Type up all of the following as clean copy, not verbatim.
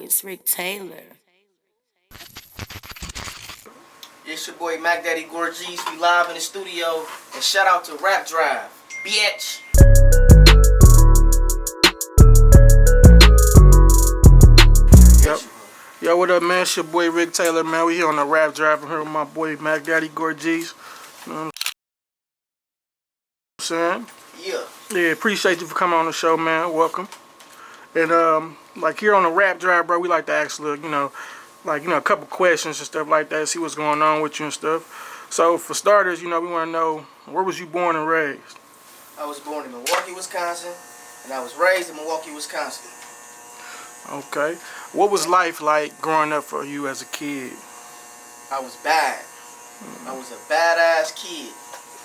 it's Rick Taylor. It's your boy Mack Daddy Gorjis. We live in the studio. And shout out to Rap Drive. Bitch. Yo, what up, man? It's your boy Rick Taylor, man. We here on the Rap Drive. I'm here with my boy Mack Daddy Gorjis. You know what I'm saying? Yeah, appreciate you for coming on the show, man. Welcome. And like here on the Rap Drive, bro, we like to ask, a couple questions and stuff like that, see what's going on with you and stuff. So for starters, we want to know, where was you born and raised? I was born in Milwaukee, Wisconsin, and I was raised in Milwaukee, Wisconsin. Okay. What was life like growing up for you as a kid? I was bad. I was a badass kid.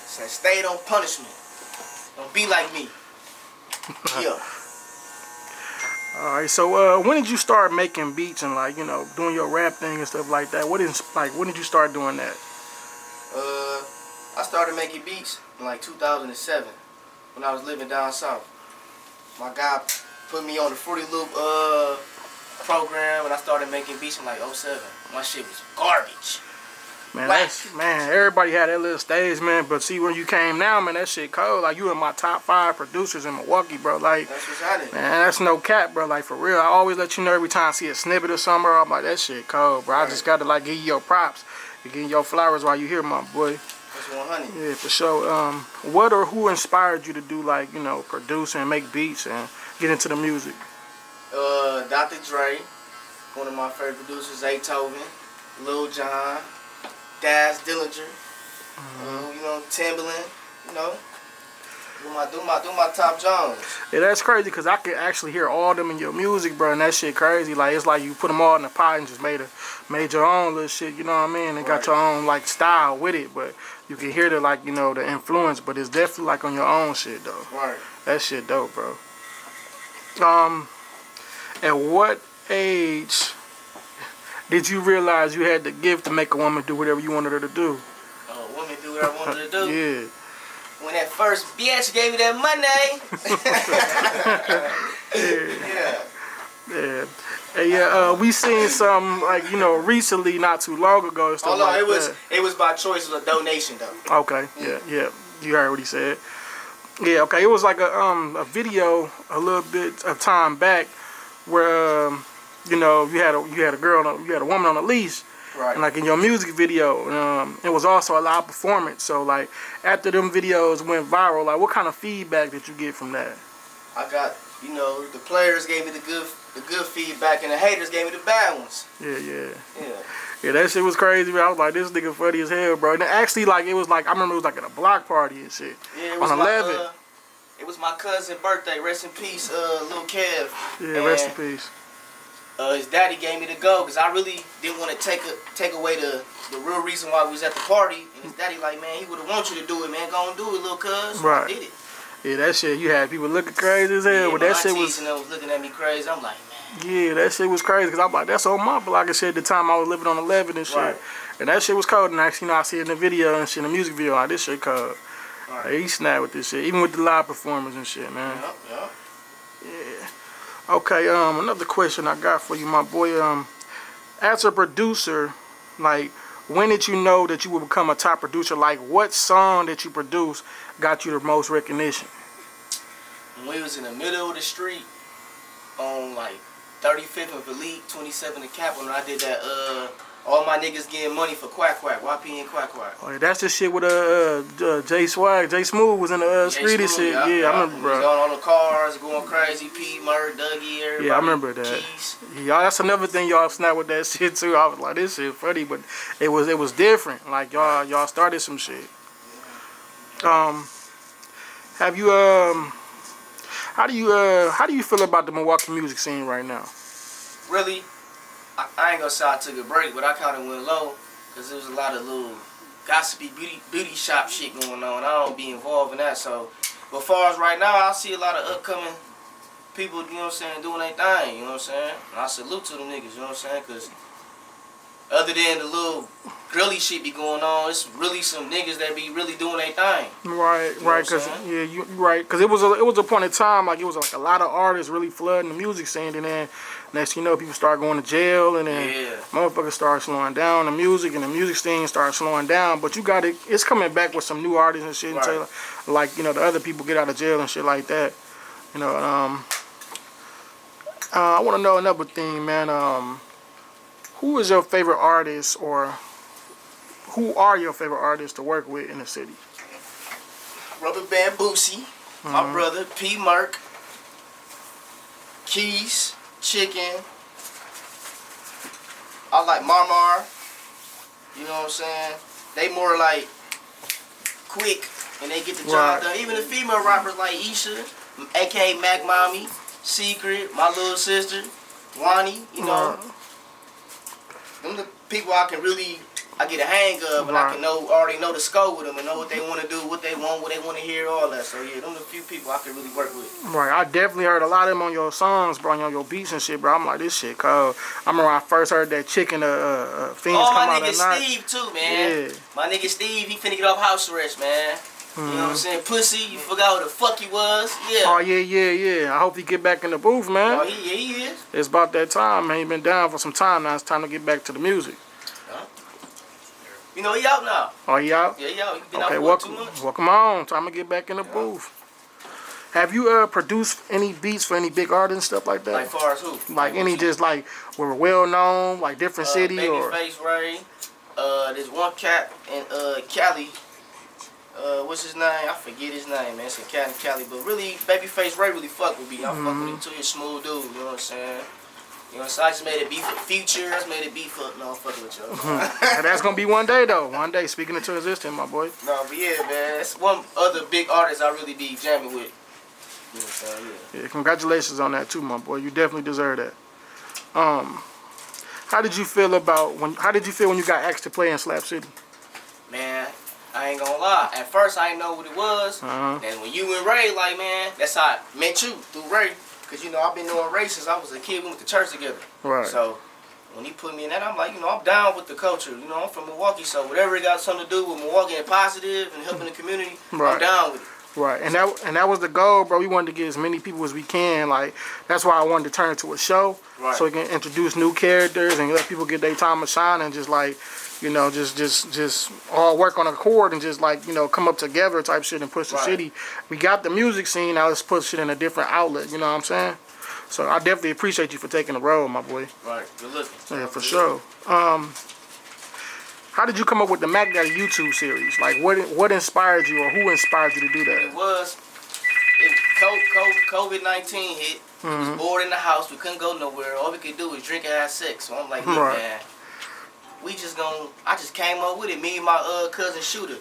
So I stayed on punishment. Don't be like me. Yeah. Alright, so when did you start making beats and doing your rap thing and stuff like that? When did you start doing that? I started making beats in 2007 when I was living down south. My guy put me on the Fruity Loop program and I started making beats in 07. My shit was garbage. Man, everybody had that little stage, man. But see, when you came now, man, that shit cold. You in my top 5 producers in Milwaukee, bro. That's what's happening. Man, that's no cap, bro. For real. I always let you know every time I see a snippet or something, bro. I'm like, that shit cold, bro. Right. I just got to give you your props and give you your flowers while you here, my boy. That's 100. Yeah, for sure. What or who inspired you to do produce and make beats and get into the music? Dr. Dre, one of my favorite producers, Beethoven, Lil Jon, Daz Dillinger, Timbaland, do my top Jones. Yeah, that's crazy because I could actually hear all them in your music, bro, and that shit crazy. It's like you put them all in a pot and just made your own little shit, you know what I mean? And got your own style with it, but you can hear the influence, but it's definitely on your own shit though. Right. That shit dope, bro. At what age did you realize you had the gift to make a woman do whatever you wanted her to do? Oh, a woman do whatever I wanted her to do? Yeah. When that first bitch gave me that money. Yeah. Hey, we seen some recently, not too long ago. And stuff it was by choice. It was a donation though. Okay. Yeah. You heard what he said. Yeah. Okay. It was a video a little bit of time back where you had a woman on a leash. Right. And in your music video, it was also a live performance. So after them videos went viral, what kind of feedback did you get from that? I got, the players gave me the good feedback and the haters gave me the bad ones. Yeah, that shit was crazy, man. I was like, this nigga funny as hell, bro. And actually, it was I remember it was at a block party and shit. Yeah, it was on 11. It was my cousin's birthday. Rest in peace, Lil Kev. Yeah, rest in peace. His daddy gave me the go because I really didn't want to take away the real reason why we was at the party. And his daddy man, he would have want you to do it, man. Go and do it, little cuz. Right. I did it. Yeah, that shit, you had people looking crazy as hell. Yeah, but that shit was looking at me crazy. I'm like, man. Yeah, that shit was crazy because I'm like, that's on my block and shit. At the time I was living on 11 and shit. Right. And that shit was cold. And actually, I see it in the video and shit, in the music video, this shit cold. Right. He snapped with this shit, even with the live performance and shit, man. Yeah. Okay, another question I got for you, my boy. As a producer, when did you know that you would become a top producer? What song that you produced got you the most recognition? When we was in the middle of the street on 35th and Elite, 27th and Capitol, and I did that All My Niggas Getting Money for Quack Quack, YPN Quack Quack. Oh, yeah, that's the shit with J Swag. J Smooth was in the street and shit. Yeah, I remember, bro. Going on the cars, going crazy. P, Murr, Dougie, everybody. Yeah, I remember that. Keys. Yeah, that's another thing y'all snap with that shit too. I was like, this shit funny, but it was different. Y'all started some shit. Have you how do you feel about the Milwaukee music scene right now? Really? I ain't gonna say I took a break, but I kind of went low because there was a lot of little gossipy beauty shop shit going on. I don't be involved in that. So, but far as right now, I see a lot of upcoming people, doing their thing, you know what I'm saying? And I salute to them niggas, you know what I'm saying? Because other than the little girly shit be going on, it's really some niggas that be really doing their thing. Right, you know right, because right, because it was a point in time it was a lot of artists really flooding the music scene, and then Next thing you know, people start going to jail, and then motherfuckers start slowing down the music, and the music scene starts slowing down. But you got it. It's coming back with some new artists and shit. Right. Until, like, you know, the other people get out of jail and shit like that. You know, I want to know another thing, man. Who is your favorite artist, or who are your favorite artists to work with in the city? Rubber Band Boosie, my brother, P. Merck, Keys, Chicken. I like Marmar. You know what I'm saying? They more like quick and they get the job done. Even the female rappers like Isha, aka Mac Mommy, Secret, my little sister, Wani, you know. Them the people I can really get a hang of, and I can already know the scope with them and know what they want to do, what they want to hear, all that. So yeah, them the few people I can really work with. Right, I definitely heard a lot of them on your songs, bro, on your beats and shit, bro. I'm like, this shit cold. I remember when I first heard that Chicken Fiends come out at night. My nigga Steve too, man. Yeah. My nigga Steve, he finna get off house arrest, man. You know what I'm saying? Pussy, you forgot who the fuck he was. Yeah. Oh, yeah. I hope he get back in the booth, man. Oh, he is. It's about that time, man. He been down for some time now. It's time to get back to the music. You know, he out now. Oh, he out? Yeah, he out. He been okay, out for 2 months. Welcome on. Time to get back in the booth. Have you produced any beats for any big artists and stuff like that? Like far as who? Like any just like were well known, like different city or? Babyface Ray. There's one cat in Cali. What's his name? I forget his name, man. It's a cat in Cali. But really, Babyface Ray really fuck with me. I fuck with him too. He's a smooth dude. You know what I'm saying? You know, so I just made a beat for Future. I just made a beat for... No, I'm fucking with y'all. That's going to be one day, though. One day, speaking into existence, my boy. No, but yeah, man. It's one other big artist I really be jamming with. You know what I'm saying? Yeah, congratulations on that, too, my boy. You definitely deserve that. How did you feel when you got asked to play in Slapp City? Man, I ain't gonna lie. At first, I didn't know what it was. And when you and Ray, like, man, that's how I met you, through Ray. Because, you know, I've been knowing Ray since I was a kid. We went to church together. Right. So, when he put me in that, I'm like, you know, I'm down with the culture. You know, I'm from Milwaukee, so whatever it got something to do with Milwaukee and positive and helping the community, I'm down with it. Right. And that was the goal, bro. We wanted to get as many people as we can. Like, that's why I wanted to turn it to a show. Right. So we can introduce new characters and let people get their time to shine and just, like, you know, just all work on a chord and just, like, you know, come up together type shit and push the city. We got the music scene, now let's push it in a different outlet, you know what I'm saying? So I definitely appreciate you for taking the role, my boy. Right, good looking. Yeah, for sure. How did you come up with the Mack Daddy YouTube series? Like, what inspired you, or who inspired you to do that? It was COVID-19 hit. We was bored in the house. We couldn't go nowhere. All we could do was drink and have sex. So I'm like, look, man, I just came up with it. Me and my cousin Shooter.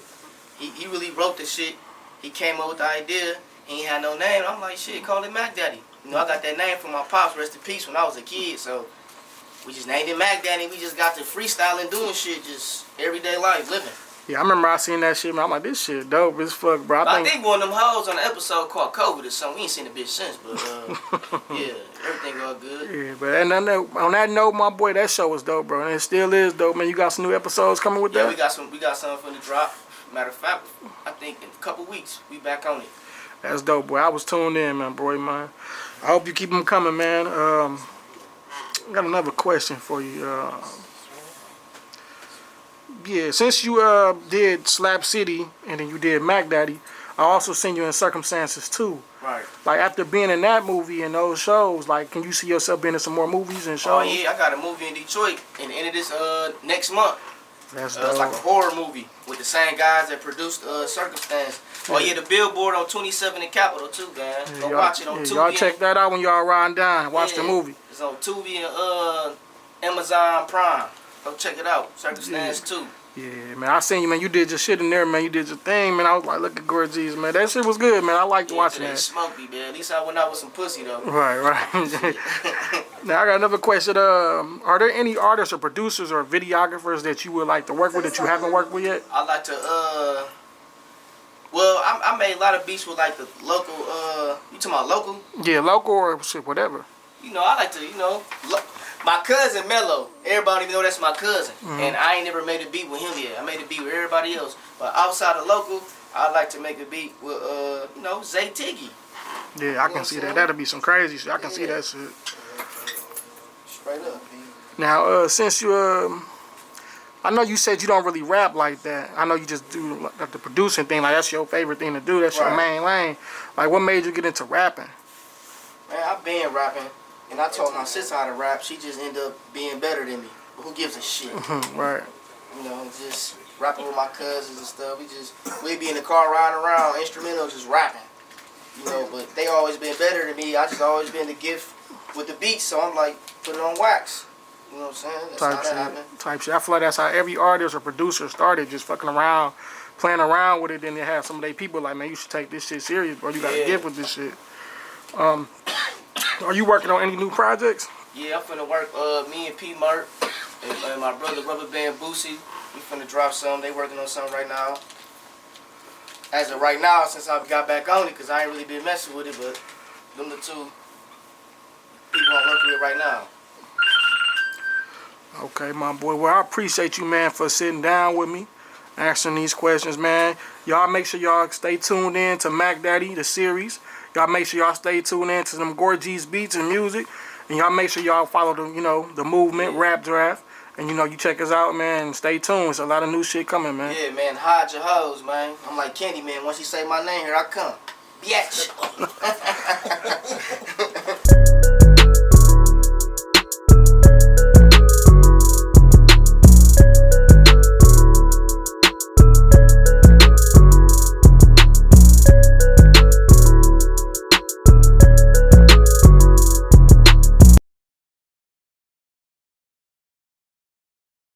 He really wrote the shit. He came up with the idea. He ain't had no name. I'm like, shit, call it Mack Daddy. You know, I got that name from my pops, rest in peace, when I was a kid. So we just named it Mack Daddy. We just got to freestyling, doing shit, just everyday life, living. Yeah, I remember I seen that shit, man. I'm like, this shit dope as fuck, bro. I think one of them hoes on the episode called COVID or something. We ain't seen the bitch since, but yeah, everything all good. Yeah, but and on that note, my boy, that show was dope, bro, and it still is dope, man. You got some new episodes coming with that? Yeah, we got something for the drop. Matter of fact, I think in a couple weeks we back on it. That's dope, boy. I was tuned in, man, boy, man. I hope you keep them coming, man. I got another question for you. Yeah, since you did Slapp City and then you did Mack Daddy, I also seen you in Circumstances too. Right. Like, after being in that movie and those shows, like, can you see yourself being in some more movies and shows? Oh yeah, I got a movie in Detroit in the end of this next month. That's dope. It's like a horror movie with the same guys that produced Circumstance. Oh yeah, the billboard on 27 in Capitol too, man. Go watch it on Tubi. Y'all check that out when y'all riding down. Watch the movie. It's on Tubi and Amazon Prime. Go check it out. Circumstance 2. Yeah, man. I seen you, man. You did your shit in there, man. You did your thing, man. I was like, look at Gorjis, man. That shit was good, man. I liked watching that. Smoked me, man. At least I went out with some pussy, though. Right. Now, I got another question. Are there any artists or producers or videographers that you would like to work with that you haven't worked with yet? I'd like to, well, I made a lot of beats with, like, the local, you talking about local? Yeah, local or shit, whatever. You know, I like to, you know, my cousin Mello, everybody even know that's my cousin. And I ain't never made a beat with him yet. I made a beat with everybody else. But outside of local, I'd like to make a beat with, you know, Zay Tiggy. Yeah, I can see that. That'll be some crazy shit. I can see that shit. Straight up. Now, since you, I know you said you don't really rap like that. I know you just do like the producing thing. Like that's your favorite thing to do. That's your main lane. Like, what made you get into rapping? Man, I've been rapping, and I taught my sister how to rap. She just ended up being better than me. But who gives a shit? Right. You know, just rapping with my cousins and stuff. We'd be in the car riding around, instrumentals, just rapping. You know, but they always been better than me. I just always been the gift with the beats, so I'm like, put it on wax. You know what I'm saying? That's how that happened. Type shit. I feel like that's how every artist or producer started, just fucking around, playing around with it. Then they have some of their people like, man, you should take this shit serious, bro. You got to get with this shit. Are you working on any new projects? Yeah, I'm finna work, me and P. Mert and my brother Rubber Band Boosie. We finna drop some. They working on something right now. As of right now, since I got back on it, because I ain't really been messing with it, but them the two people I'm working with right now. Okay, my boy. Well, I appreciate you, man, for sitting down with me, answering these questions, man. Y'all make sure y'all stay tuned in to Mack Daddy, the series. Y'all make sure y'all stay tuned in to them Gorjis beats and music. And y'all make sure y'all follow the, you know, the movement, Rap Draft. And, you know, you check us out, man, and stay tuned. There's a lot of new shit coming, man. Yeah, man, hide your hoes, man. I'm like Kenny, man. Once you say my name, here I come. Bitch.